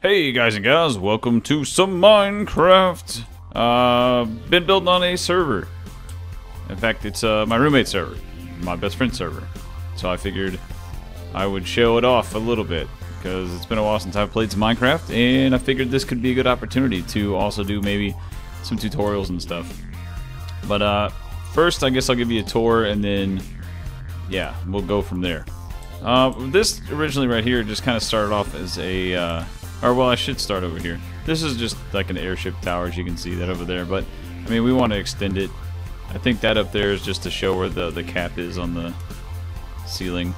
Hey guys and gals, welcome to some Minecraft. Been building on a server. In fact, it's my roommate's server, my best friend's server. So I figured I would show it off a little bit because it's been a while since I've played some Minecraft, and I figured this could be a good opportunity to also do maybe some tutorials and stuff. But first, I guess I'll give you a tour, and then yeah, we'll go from there. This originally right here just kind of started off as a or well, I should start over here. This is just like an airship tower, as you can see that over there, but I mean, we want to extend it. I think that up there is just to show where the cap is on the ceiling.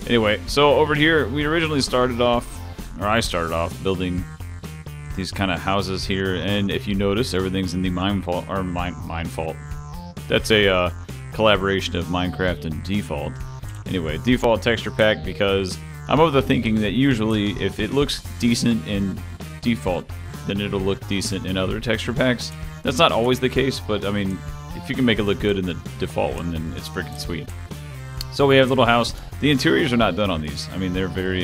Anyway, so over here we originally started off, or I started off building these kind of houses here, and if you notice, everything's in the Minefault. That's a collaboration of Minecraft and Default. Anyway, Default texture pack, because I'm of the thinking that usually if it looks decent in Default, then it'll look decent in other texture packs. That's not always the case, but I mean, if you can make it look good in the default one, then it's freaking sweet. So we have a little house. The interiors are not done on these. I mean, they're very,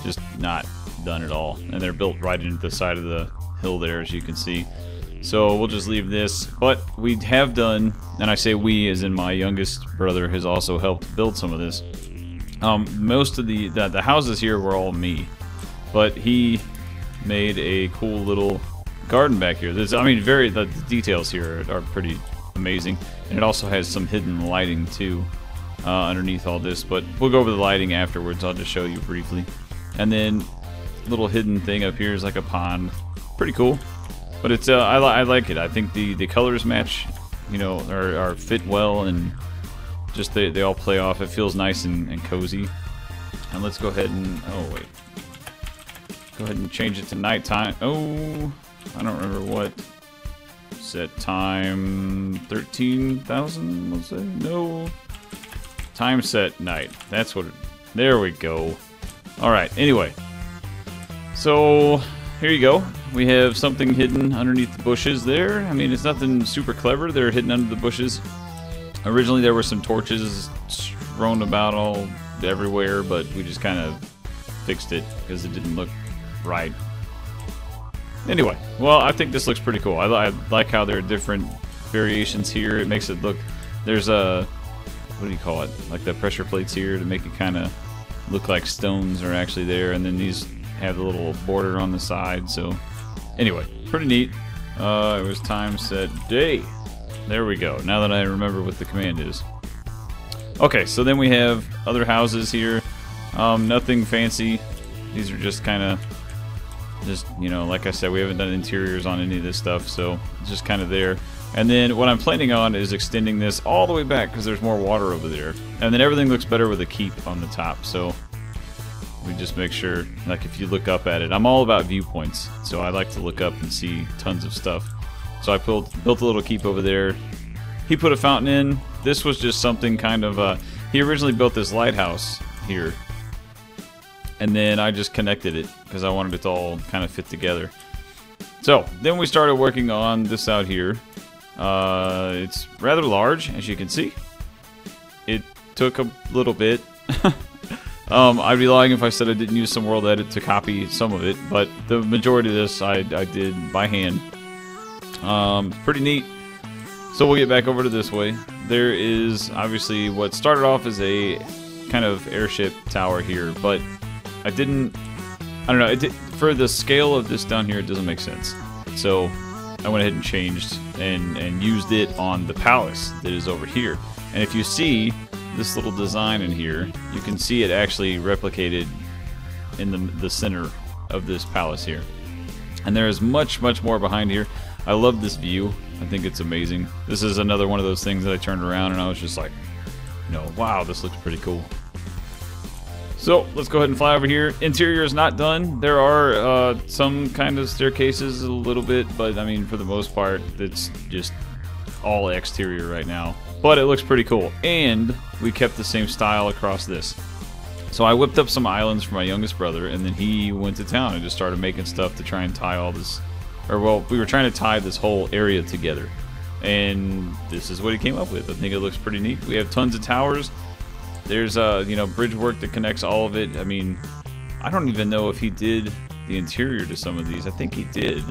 just not done at all. And they're built right into the side of the hill there, as you can see. So we'll just leave this. But we have done, and I say we as in my youngest brother has also helped build some of this. Most of the houses here were all me, but he made a cool little garden back here. I mean, the details here are pretty amazing, and it also has some hidden lighting too underneath all this. But we'll go over the lighting afterwards. I'll just show you briefly. And then little hidden thing up here is like a pond. Pretty cool, but it's I like it. I think the colors match, you know, are fit well, and just they all play off. It feels nice and cozy. And let's go ahead and go ahead and change it to nighttime. Oh, I don't remember what set time. 13,000, let's say. No, time set night. That's what. There we go. All right. Anyway, so here you go. We have something hidden underneath the bushes there. I mean, it's nothing super clever. They're hidden under the bushes. Originally there were some torches thrown about all everywhere, but we just kind of fixed it because it didn't look right. Anyway, well, I think this looks pretty cool. I like how there are different variations here. It makes it look, there's a, what do you call it, like the pressure plates here to make it kind of look like stones are actually there, and then these have the little border on the side. So anyway, pretty neat. It was time set day. There we go, now that I remember what the command is. Okay, so then we have other houses here. Nothing fancy. These are just kind of, you know, like I said, we haven't done interiors on any of this stuff, so it's just kind of there. And then what I'm planning on is extending this all the way back because there's more water over there. And then everything looks better with a keep on the top, so we just make sure, like if you look up at it, I'm all about viewpoints, so I like to look up and see tons of stuff. So I built a little keep over there. He put a fountain in. This was just something kind of, he originally built this lighthouse here. And then I just connected it because I wanted it to all kind of fit together. So then we started working on this out here. It's rather large, as you can see. It took a little bit. I'd be lying if I said I didn't use some World Edit to copy some of it, but the majority of this I did by hand. Pretty neat. So we'll get back over to this way. There is obviously what started off as a kind of airship tower here, but I don't know, for the scale of this down here, it doesn't make sense. So I went ahead and changed and used it on the palace that is over here. And if you see this little design in here, you can see it actually replicated in the center of this palace here. And there is much more behind here. I love this view. I think it's amazing. This is another one of those things that I turned around and I was just like, you know, wow, this looks pretty cool. So let's go ahead and fly over here. Interior is not done. There are some kind of staircases a little bit, but I mean, for the most part, it's just all exterior right now. But it looks pretty cool. And we kept the same style across this. So I whipped up some islands for my youngest brother, and then he went to town and just started making stuff to try and tie all this. Or, well, we were trying to tie this whole area together. And this is what he came up with. I think it looks pretty neat. We have tons of towers. There's, you know, bridge work that connects all of it. I mean, I don't even know if he did the interior to some of these. I think he did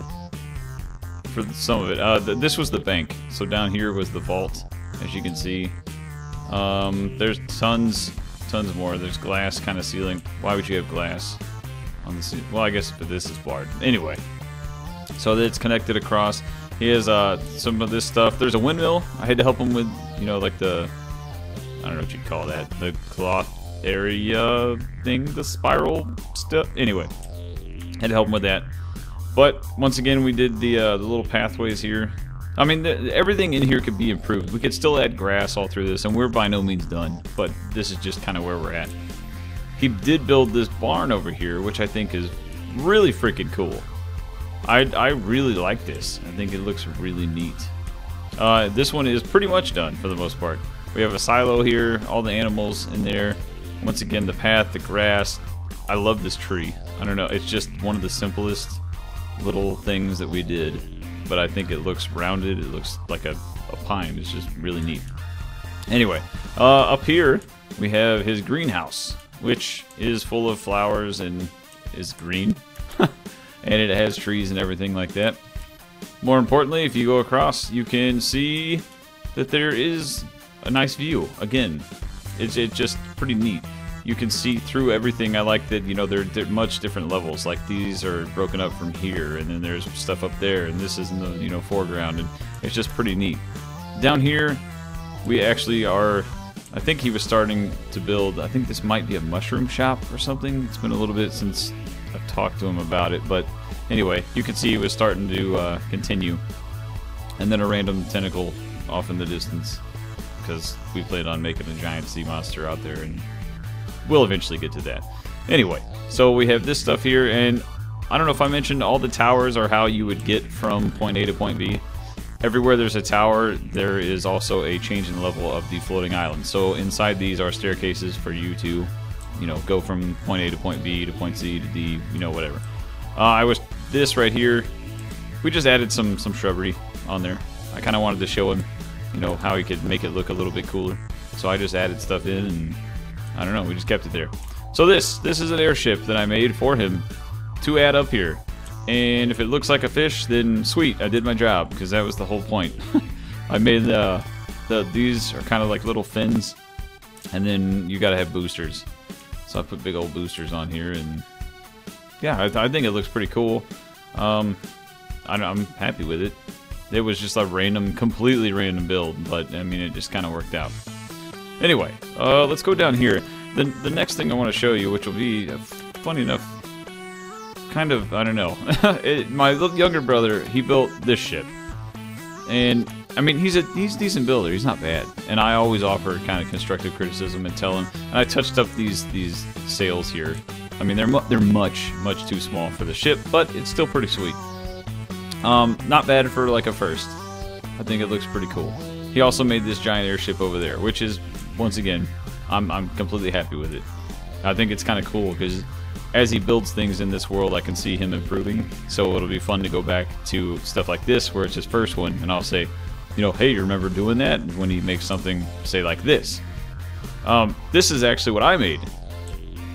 for some of it. This was the bank. So down here was the vault, as you can see. There's tons more. There's glass kind of ceiling. Why would you have glass on the ceiling? Well, I guess but this is barred. Anyway, so it's connected across. He has some of this stuff. There's a windmill. I had to help him with, you know, like the, I don't know what you'd call that, the cloth area thing, the spiral stuff. Anyway, had to help him with that. But once again, we did the little pathways here. I mean, everything in here could be improved. We could still add grass all through this, and we're by no means done. But this is just kind of where we're at. He did build this barn over here, which I think is really freaking cool. I really like this. I think it looks really neat. This one is pretty much done for the most part. We have a silo here, all the animals in there. Once again, the path, the grass. I love this tree. I don't know, it's just one of the simplest little things that we did. But I think it looks rounded. It looks like a pine. It's just really neat. Anyway, up here we have his greenhouse, which is full of flowers and is green. And it has trees and everything like that. More importantly, if you go across, you can see that there is a nice view. Again, it's just pretty neat. You can see through everything. I like that, you know, they're much different levels. Like these are broken up from here, and then there's stuff up there, and this is in the, you know, foreground, and it's just pretty neat. Down here, we actually are, I think he was starting to build, I think this might be a mushroom shop or something. It's been a little bit since I've talked to him about it, but anyway, you can see he was starting to continue. And then a random tentacle off in the distance, because we played on making a giant sea monster out there, and we'll eventually get to that. Anyway, so we have this stuff here, and I don't know if I mentioned all the towers are how you would get from point A to point B. Everywhere there's a tower, there is also a change in level of the floating island. So inside these are staircases for you to, you know, go from point A to point B to point C to D, you know, whatever. This right here, we just added some shrubbery on there. I kind of wanted to show him, you know, how he could make it look a little bit cooler. So I just added stuff in, and I don't know, we just kept it there. So this is an airship that I made for him to add up here. And if it looks like a fish, then sweet, I did my job, because that was the whole point. I made these are kind of like little fins, and then you gotta have boosters. So I put big old boosters on here, and yeah, I think it looks pretty cool. I'm happy with it. It was just a completely random build, but I mean, it just kind of worked out. Anyway, let's go down here. The next thing I want to show you, which will be, funny enough, kind of, I don't know. My younger brother, he built this ship. And, I mean, he's a decent builder. He's not bad. And I always offer kind of constructive criticism and tell him. And I touched up these sails here. I mean, they're much too small for the ship, but it's still pretty sweet. Not bad for, like, a first. I think it looks pretty cool. He also made this giant airship over there, which is, once again, I'm completely happy with it. I think it's kind of cool, because as he builds things in this world, I can see him improving. So it'll be fun to go back to stuff like this, where it's his first one, and I'll say, you know, hey, you remember doing that? When he makes something, say, like this. This is actually what I made.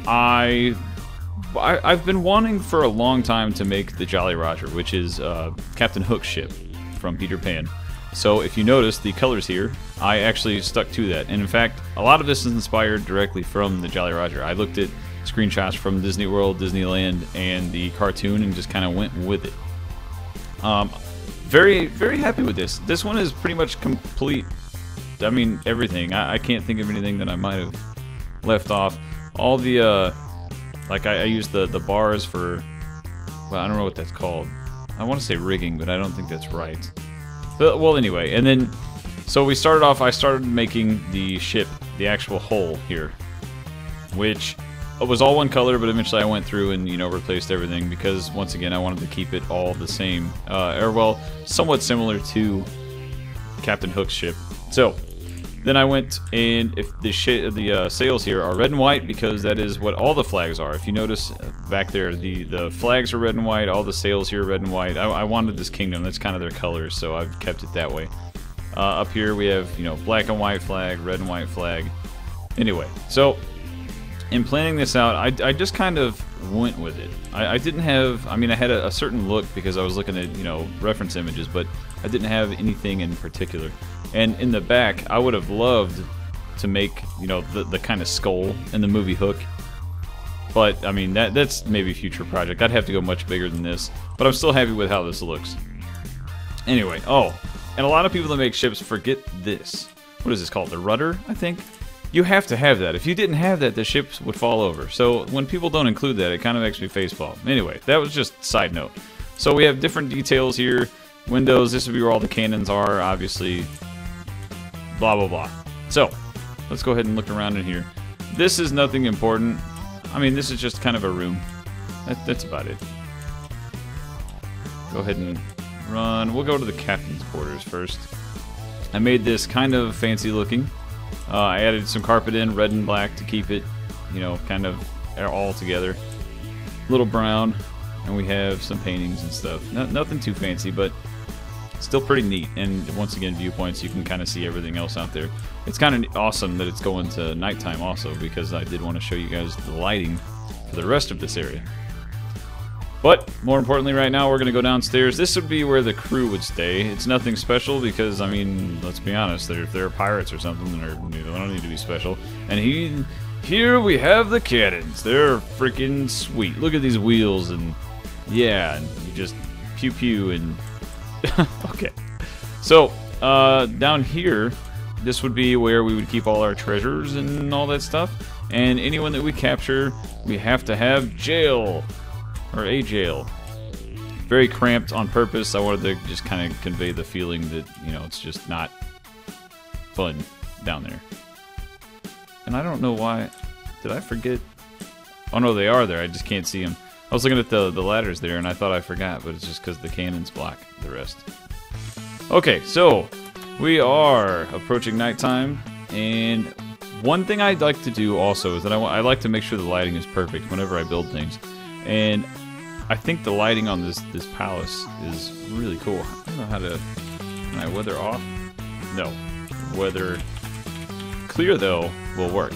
I've been wanting for a long time to make the Jolly Roger, which is Captain Hook's ship from Peter Pan. So if you notice the colors here, I actually stuck to that. And in fact, a lot of this is inspired directly from the Jolly Roger. I looked at screenshots from Disney World, Disneyland, and the cartoon, and just kind of went with it. Very happy with this. This one is pretty much complete. I mean, everything. I can't think of anything that I might have left off. All the, like I used the bars for, well, I don't know what that's called. I want to say rigging, but I don't think that's right. But, well, anyway, and then, so we started off, I started making the ship, the actual hull here, which was all one color, but eventually I went through and, you know, replaced everything, because, once again, I wanted to keep it all the same, or, well, somewhat similar to Captain Hook's ship. So, then I went, and if the sails here are red and white, because that is what all the flags are. If you notice back there, the flags are red and white, all the sails here are red and white. I wanted this kingdom, that's kind of their colors, so I've kept it that way. Up here we have, you know, black and white flag, red and white flag. Anyway, so in planning this out, I just kind of went with it. I didn't have, I mean, I had a certain look because I was looking at, you know, reference images, but I didn't have anything in particular. And in the back, I would have loved to make, you know, the kind of skull in the movie Hook. But, I mean, that's maybe a future project. I'd have to go much bigger than this. But I'm still happy with how this looks. Anyway, oh, and a lot of people that make ships forget this. What is this called? The rudder, I think? You have to have that. If you didn't have that, the ships would fall over. So when people don't include that, it kind of makes me facepalm. Anyway, that was just a side note. So we have different details here. Windows, this would be where all the cannons are, obviously. Blah, blah, blah. So, let's go ahead and look around in here. This is nothing important. I mean, this is just kind of a room. That's about it. Go ahead and run. We'll go to the captain's quarters first. I made this kind of fancy looking. I added some carpet in, red and black, to keep it, you know, kind of all together. Little brown, and we have some paintings and stuff. Nothing too fancy, but still pretty neat. And once again, viewpoints, you can kind of see everything else out there. It's kind of awesome that it's going to nighttime also, because I did want to show you guys the lighting for the rest of this area. But more importantly, right now we're going to go downstairs. This would be where the crew would stay. It's nothing special because, I mean, let's be honest, they're pirates or something, they don't need to be special. And here we have the cannons. They're freaking sweet. Look at these wheels, and yeah, and you just pew pew and okay. So down here, this would be where we would keep all our treasures and all that stuff. And anyone that we capture, we have to have jail. Or a jail. Very cramped on purpose. I wanted to just kind of convey the feeling that, you know, it's just not fun down there. And I don't know why. Did I forget? Oh no, they are there. I just can't see them. I was looking at the ladders there and I thought I forgot, but it's just because the cannons block the rest. Okay, so we are approaching nighttime, and one thing I'd like to do also is that I like to make sure the lighting is perfect whenever I build things. And I think the lighting on this palace is really cool. I don't know how to... Can I weather off? No. Weather clear, though, will work.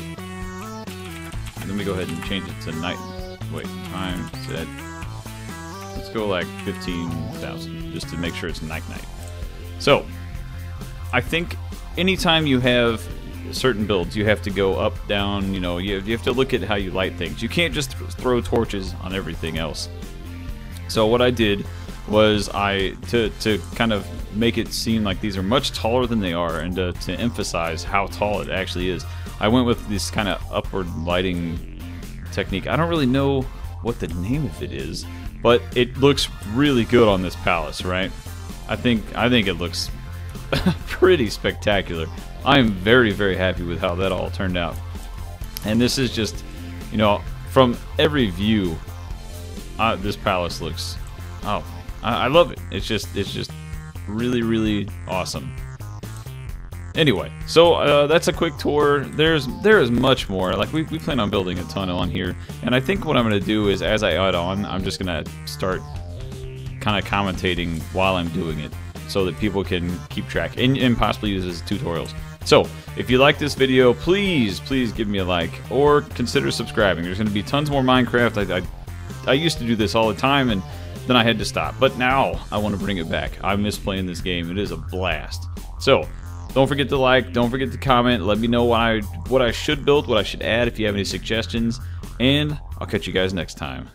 Let me go ahead and change it to night. Wait, time set. Let's go like 15,000, just to make sure it's night-night. So, I think anytime you have certain builds, you have to go up, down, you know, you have to look at how you light things. You can't just throw torches on everything else. So what I did was to kind of make it seem like these are much taller than they are, and to emphasize how tall it actually is, I went with this kind of upward lighting technique. I don't really know what the name of it is, but it looks really good on this palace, right? I think it looks pretty spectacular. I am very, very happy with how that all turned out. And this is just, you know, from every view, this palace looks, oh, I love it. It's just really, really awesome. Anyway, so that's a quick tour. There is much more. Like we plan on building a ton on here, and I think what I'm gonna do is, as I add on, I'm just gonna start kind of commentating while I'm doing it, so that people can keep track and possibly use it as tutorials. So, if you like this video, please give me a like, or consider subscribing. There's going to be tons more Minecraft. I used to do this all the time, and then I had to stop. But now, I want to bring it back. I miss playing this game. It is a blast. So, don't forget to like, don't forget to comment. Let me know what I should build, what I should add, if you have any suggestions. And I'll catch you guys next time.